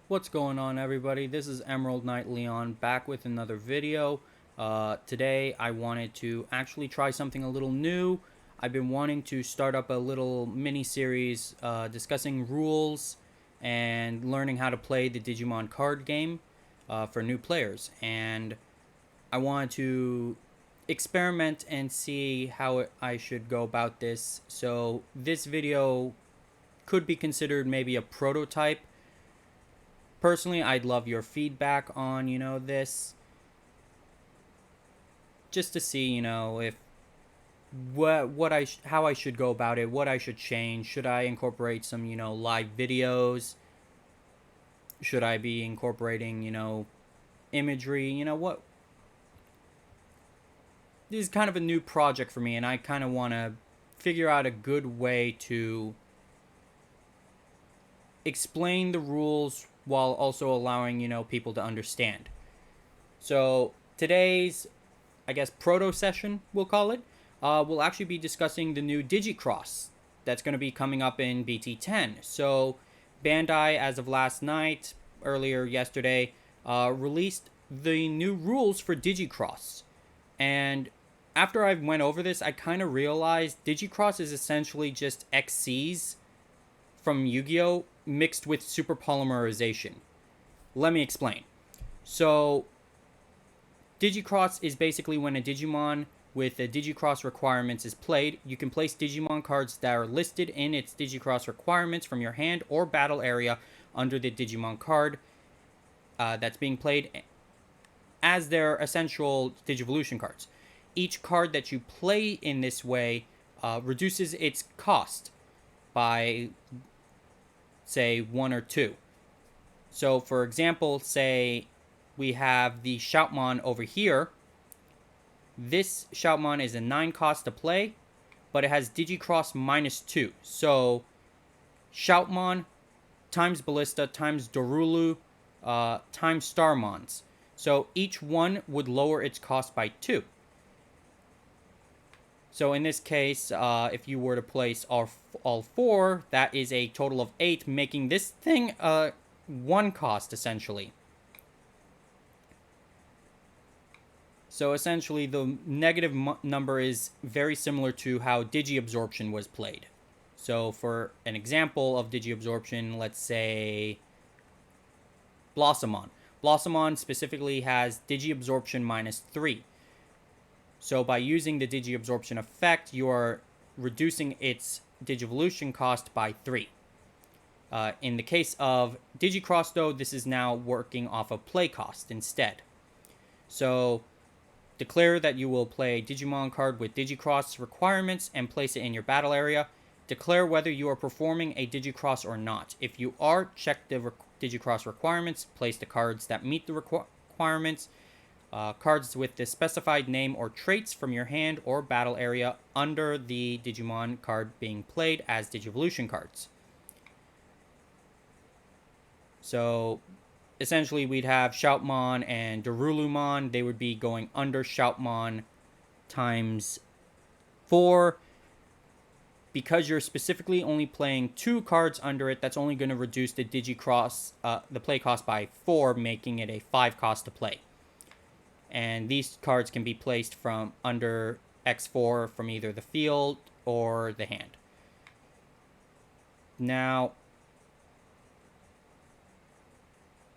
What's going on, everybody? This is Emerald Knight Leon back with another video. Today I wanted to actually try something a little new. I've been wanting to start up a little mini series discussing rules and learning how to play the Digimon card game for new players. And I wanted to experiment and see how I should go about this. So this video could be considered maybe a prototype. Personally, I'd love your feedback on, this, just to see, if how I should go about it, what I should change. Should I incorporate some, live videos? Should I be incorporating, imagery? What? This is kind of a new project for me, and I kind of want to figure out a good way to explain the rules while also allowing, people to understand. So today's, I guess, proto session, we'll call it, we'll actually be discussing the new digixcross that's going to be coming up in BT10. So Bandai, as of last night, earlier yesterday, released the new rules for digixcross. And after I went over this, I kind of realized digixcross is essentially just XCs from Yu-Gi-Oh! Mixed with super polymerization. Let me explain. So, digixcross is basically when a Digimon with the digixcross requirements is played. You can place Digimon cards that are listed in its digixcross requirements from your hand or battle area under the Digimon card that's being played as their essential Digivolution cards. Each card that you play in this way reduces its cost by, say, 1 or 2. So, for example, say we have the Shoutmon over here. This Shoutmon is a 9 cost to play, but it has digixcross -2. So, Shoutmon times Ballista times Dorulu times Starmons. So, each one would lower its cost by 2. So in this case, if you were to place all 4, that is a total of 8, making this thing 1 cost, essentially. So essentially, the negative number is very similar to how Digiabsorption was played. So for an example of Digiabsorption, let's say Blossomon. Blossomon specifically has Digiabsorption -3. So by using the Digiabsorption effect, you are reducing its Digivolution cost by 3. In the case of digixcross, though, this is now working off of play cost instead. So declare that you will play a Digimon card with digixcross requirements and place it in your battle area. Declare whether you are performing a digixcross or not. If you are, check the digixcross requirements, place the cards that meet the requirements. Cards with the specified name or traits from your hand or battle area under the Digimon card being played as Digivolution cards. So, essentially, we'd have Shoutmon and Dorulumon. They would be going under Shoutmon times 4. Because you're specifically only playing 2 cards under it, that's only going to reduce the digixcross, the play cost by 4, making it a 5 cost to play. And these cards can be placed from under X4 from either the field or the hand. Now,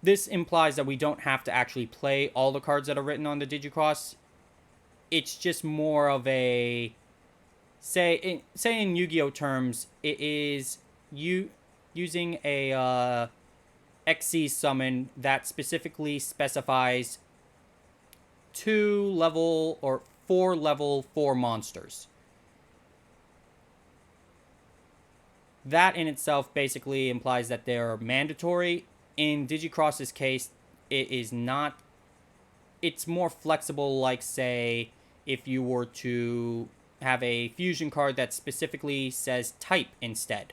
this implies that we don't have to actually play all the cards that are written on the digixcross. It's just more of a, say in Yu-Gi-Oh terms, it is using a XC summon that specifically specifies 2 level or 4 level 4 monsters. That in itself basically implies that they're mandatory. In digixcross's case, it is not. It's more flexible, like, say, if you were to have a fusion card that specifically says type instead.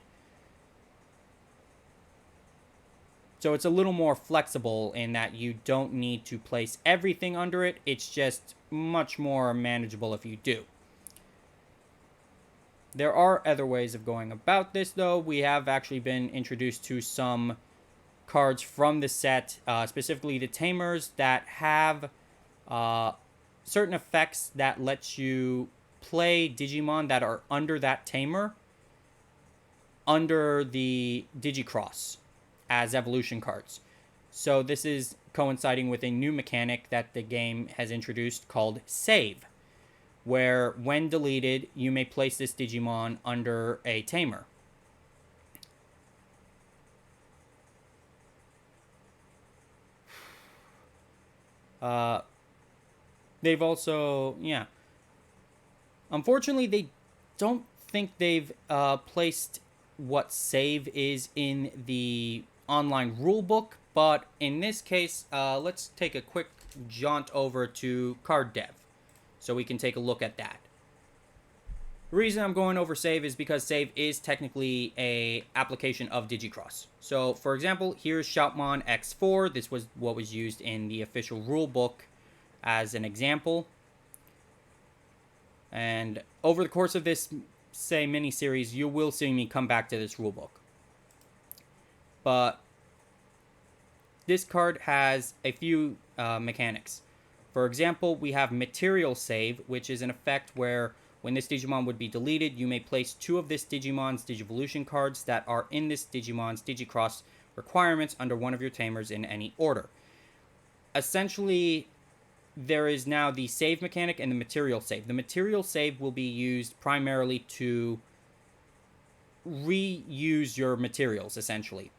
So it's a little more flexible in that you don't need to place everything under it. It's just much more manageable if you do. There are other ways of going about this, though. We have actually been introduced to some cards from the set, specifically the Tamers, that have certain effects that lets you play Digimon that are under that Tamer under the digixcross as evolution cards. So this is coinciding with a new mechanic that the game has introduced called save, where when deleted, you may place this Digimon under a Tamer. They've also, yeah. Unfortunately, they don't think they've placed what save is in the online rulebook, but in this case, let's take a quick jaunt over to card dev so we can take a look at that. The reason I'm going over save is because save is technically a application of digixcross. So for example, here's Shoutmon X4. This was what was used in the official rulebook as an example. And over the course of this, say, mini-series, you will see me come back to this rulebook. But this card has a few mechanics. For example, we have material save, which is an effect where when this Digimon would be deleted, you may place 2 of this Digimon's Digivolution cards that are in this Digimon's Digicross requirements under one of your Tamers in any order. Essentially, there is now the save mechanic and the material save. The material save will be used primarily to reuse your materials, essentially.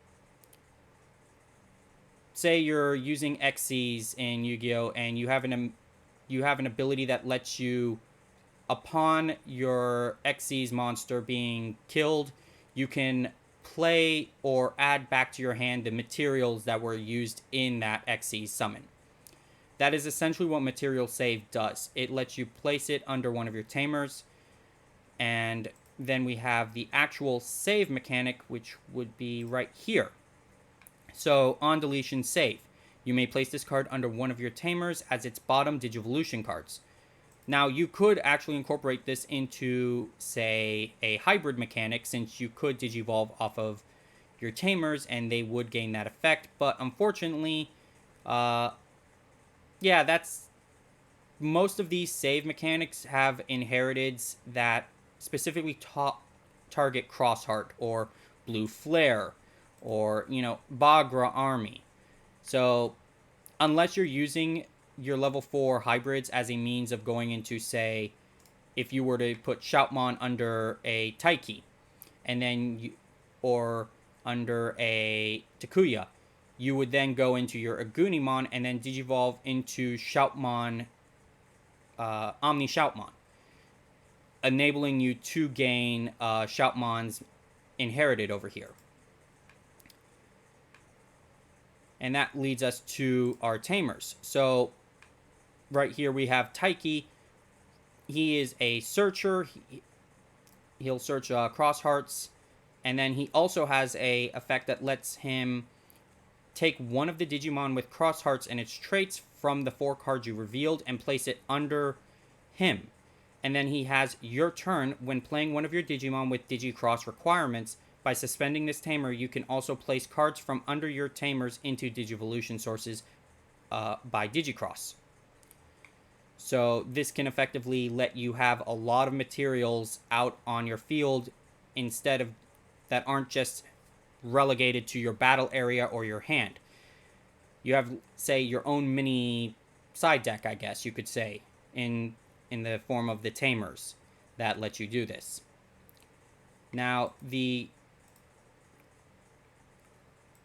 Say you're using Xyz in Yu-Gi-Oh! And you have an ability that lets you, upon your Xyz monster being killed, you can play or add back to your hand the materials that were used in that Xyz summon. That is essentially what material save does. It lets you place it under one of your Tamers. And then we have the actual save mechanic, which would be right here. So on deletion save, you may place this card under one of your Tamers as its bottom Digivolution cards. Now, you could actually incorporate this into, say, a hybrid mechanic, since you could Digivolve off of your Tamers, and they would gain that effect. But unfortunately, yeah, that's... most of these save mechanics have inheriteds that specifically target Crossheart, or Blue Flare, or, Bagra Army. So, unless you're using your level 4 hybrids as a means of going into, say, if you were to put Shoutmon under a Taiki, and then or under a Takuya, you would then go into your Agunimon and then Digivolve into Shoutmon, Omni Shoutmon, enabling you to gain Shoutmon's inherited over here. And that leads us to our Tamers. So, right here we have Taiki. He is a searcher. He'll search Crosshearts. And then he also has a effect that lets him take one of the Digimon with Crosshearts and its traits from the 4 cards you revealed and place it under him. And then he has your turn when playing one of your Digimon with Digicross requirements. By suspending this Tamer, you can also place cards from under your Tamers into Digivolution sources by Digicross. So this can effectively let you have a lot of materials out on your field instead of that aren't just relegated to your battle area or your hand. You have, say, your own mini side deck, I guess you could say, in the form of the Tamers that let you do this. Now,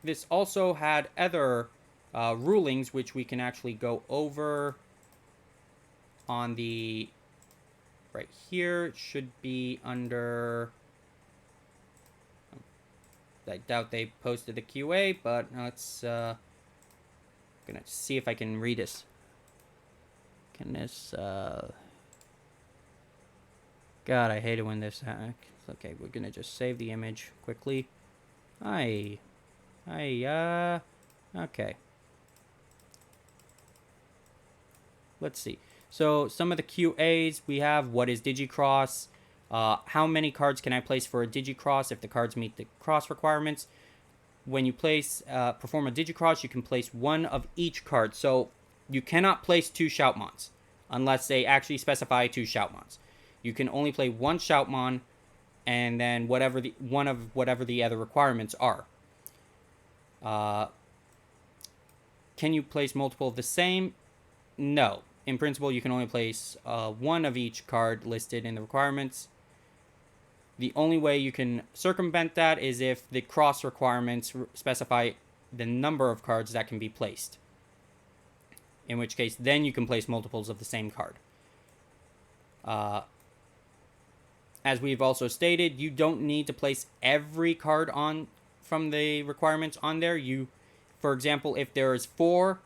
this also had other rulings, which we can actually go over on the right here. It should be under... I doubt they posted the QA, but let's gonna see if I can read this. Can this God, I hate it when this happens. Okay, we're gonna just save the image quickly. Okay. Let's see. So some of the QAs we have: what is Digicross? How many cards can I place for a Digicross if the cards meet the cross requirements? when you perform a digicross, you can place one of each card. So you cannot place two Shoutmons unless they actually specify two Shoutmons. You can only play one Shoutmon and then whatever the other requirements are. Can you place multiple of the same? No. In principle, you can only place one of each card listed in the requirements. The only way you can circumvent that is if the cross requirements specify the number of cards that can be placed. In which case, then you can place multiples of the same card. As we've also stated, you don't need to place every card on from the requirements on there. For example, if there is 4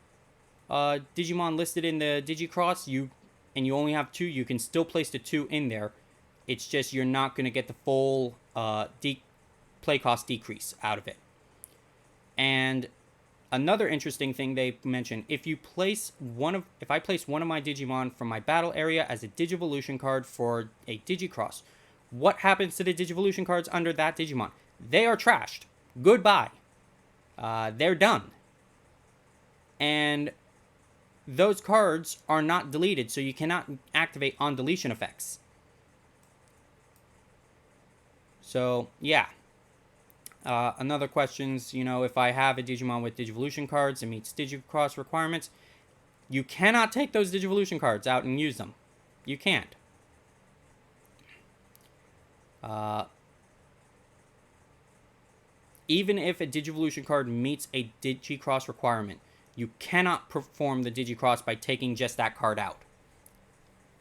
Digimon listed in the digicross, and you only have 2, you can still place the 2 in there. It's just you're not going to get the full play cost decrease out of it. And another interesting thing they mentioned, if I place one of my Digimon from my battle area as a Digivolution card for a Digicross, what happens to the Digivolution cards under that Digimon? They are trashed. Goodbye. They're done. And those cards are not deleted, so you cannot activate on deletion effects. So, yeah. Another question's, if I have a Digimon with Digivolution cards and meets Digicross requirements, you cannot take those Digivolution cards out and use them. You can't. Even if a Digivolution card meets a Digicross requirement, you cannot perform the Digicross by taking just that card out.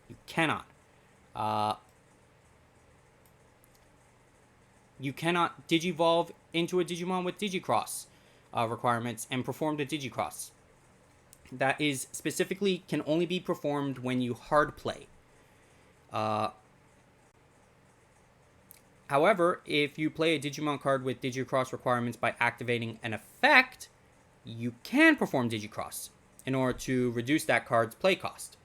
You cannot. You cannot Digivolve into a Digimon with Digicross requirements and perform the Digicross. That is specifically can only be performed when you hard play. However, if you play a Digimon card with Digicross requirements by activating an effect, you can perform Digicross in order to reduce that card's play cost.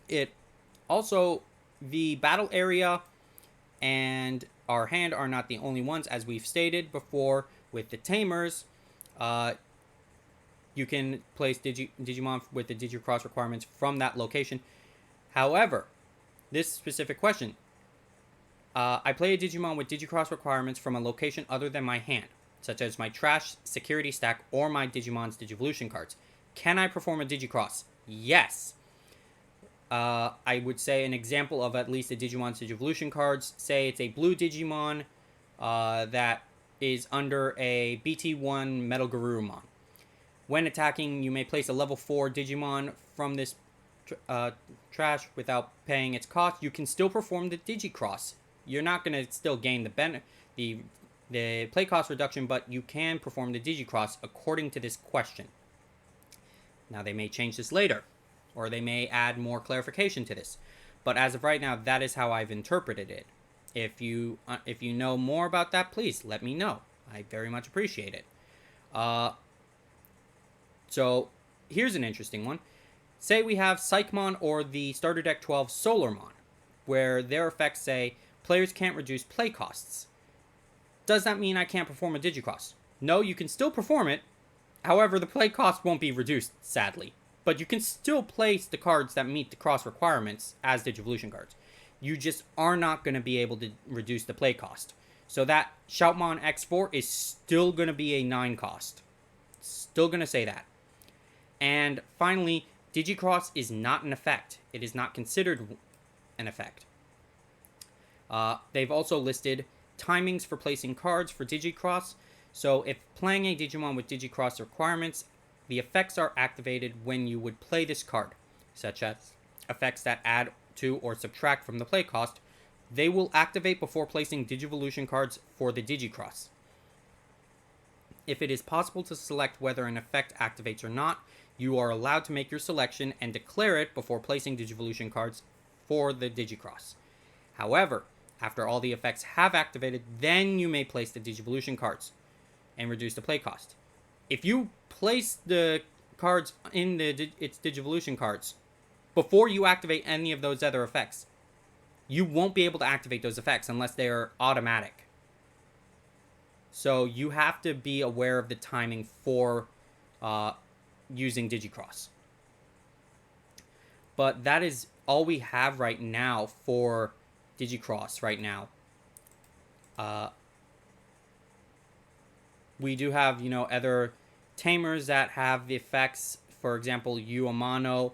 It also, the battle area and our hand are not the only ones, as we've stated before with the Tamers. You can place Digimon with the Digicross requirements from that location. However, this specific question, I play a Digimon with Digicross requirements from a location other than my hand, such as my trash, security stack, or my Digimon's Digivolution cards. Can I perform a Digicross? Yes. I would say an example of at least a Digimon's Digivolution cards, say it's a blue Digimon that is under a BT1 Metal Garurumon. When attacking, you may place a level 4 Digimon from this trash without paying its cost. You can still perform the Digicross. You're not going to still gain the play cost reduction, but you can perform the Digicross according to this question. Now, they may change this later, or they may add more clarification to this. But as of right now, that is how I've interpreted it. If you know more about that, please let me know. I very much appreciate it. So, here's an interesting one. Say we have Psychmon or the Starter Deck 12 Solarmon, where their effects say, players can't reduce play costs. Does that mean I can't perform a Digicross? No, you can still perform it. However, the play cost won't be reduced, sadly. But you can still place the cards that meet the cross requirements as Digivolution cards. You just are not going to be able to reduce the play cost. So that Shoutmon X4 is still going to be a 9 cost. Still going to say that. And finally, Digicross is not an effect. It is not considered an effect. They've also listed timings for placing cards for Digicross. So if playing a Digimon with Digicross requirements, the effects are activated when you would play this card, such as effects that add to or subtract from the play cost. They will activate before placing Digivolution cards for the Digicross. If it is possible to select whether an effect activates or not, you are allowed to make your selection and declare it before placing Digivolution cards for the Digicross. However, after all the effects have activated, then you may place the Digivolution cards and reduce the play cost. If you place the cards in its Digivolution cards before you activate any of those other effects. You won't be able to activate those effects unless they are automatic. So you have to be aware of the timing for using digicross. But that is all we have right now for digicross right now. We do have, other tamers that have the effects. For example, Uamano,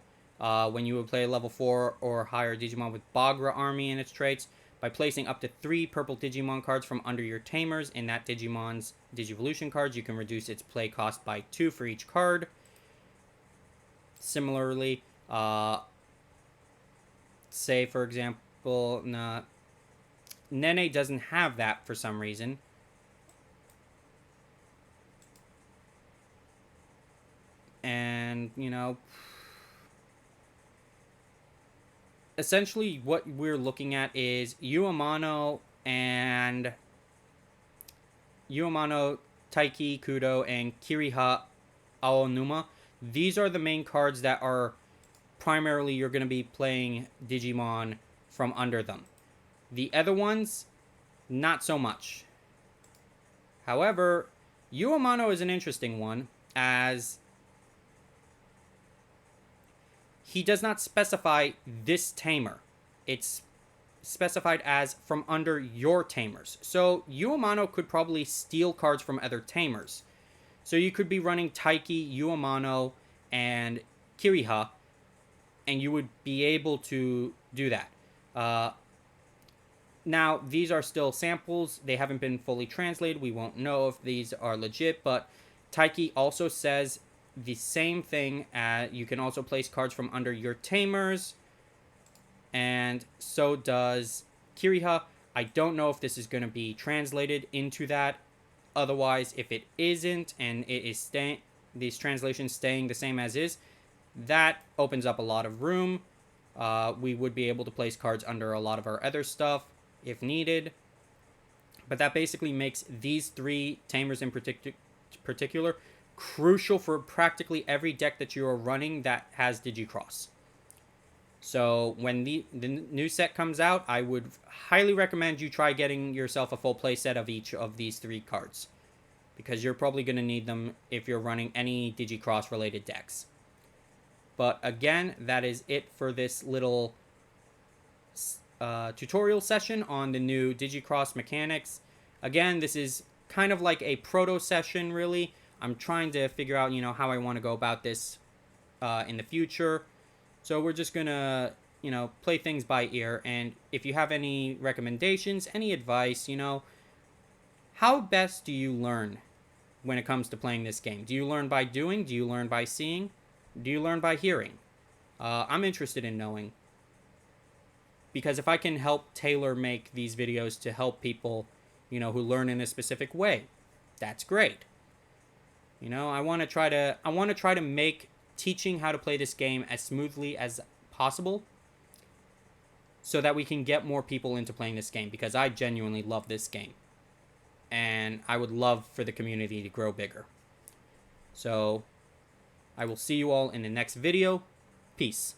when you would play a level 4 or higher Digimon with Bagra Army in its traits, by placing up to 3 purple Digimon cards from under your tamers in that Digimon's Digivolution cards, you can reduce its play cost by 2 for each card. Similarly, say for example, Nene doesn't have that for some reason. And, essentially what we're looking at is Uamano, Taiki, Kudo, and Kiriha Aonuma. These are the main cards that are primarily you're going to be playing Digimon from under them. The other ones, not so much. However, Uamano is an interesting one, as he does not specify this tamer. It's specified as from under your tamers. So Uamano could probably steal cards from other tamers. So you could be running Taiki, Uamano, and Kiriha, and you would be able to do that. Now, these are still samples. They haven't been fully translated. We won't know if these are legit, but Taiki also says the same thing. You can also place cards from under your tamers, and so does Kiriha. I don't know if this is going to be translated into that. Otherwise, if it isn't, and it is these translations staying the same as is, that opens up a lot of room. We would be able to place cards under a lot of our other stuff if needed. But that basically makes these 3 tamers in particular crucial for practically every deck that you are running that has digicross. So when the new set comes out, I would highly recommend you try getting yourself a full play set of each of these 3 cards, because you're probably going to need them if you're running any digicross related decks. But again, that is it for this little tutorial session on the new digicross mechanics. Again, this is kind of like a proto session, really. I'm trying to figure out, how I want to go about this in the future. So we're just going to, play things by ear. And if you have any recommendations, any advice, how best do you learn when it comes to playing this game? Do you learn by doing? Do you learn by seeing? Do you learn by hearing? I'm interested in knowing. Because if I can help tailor make these videos to help people, who learn in a specific way, that's great. I want to try to make teaching how to play this game as smoothly as possible, so that we can get more people into playing this game, because I genuinely love this game. And I would love for the community to grow bigger. So I will see you all in the next video. Peace.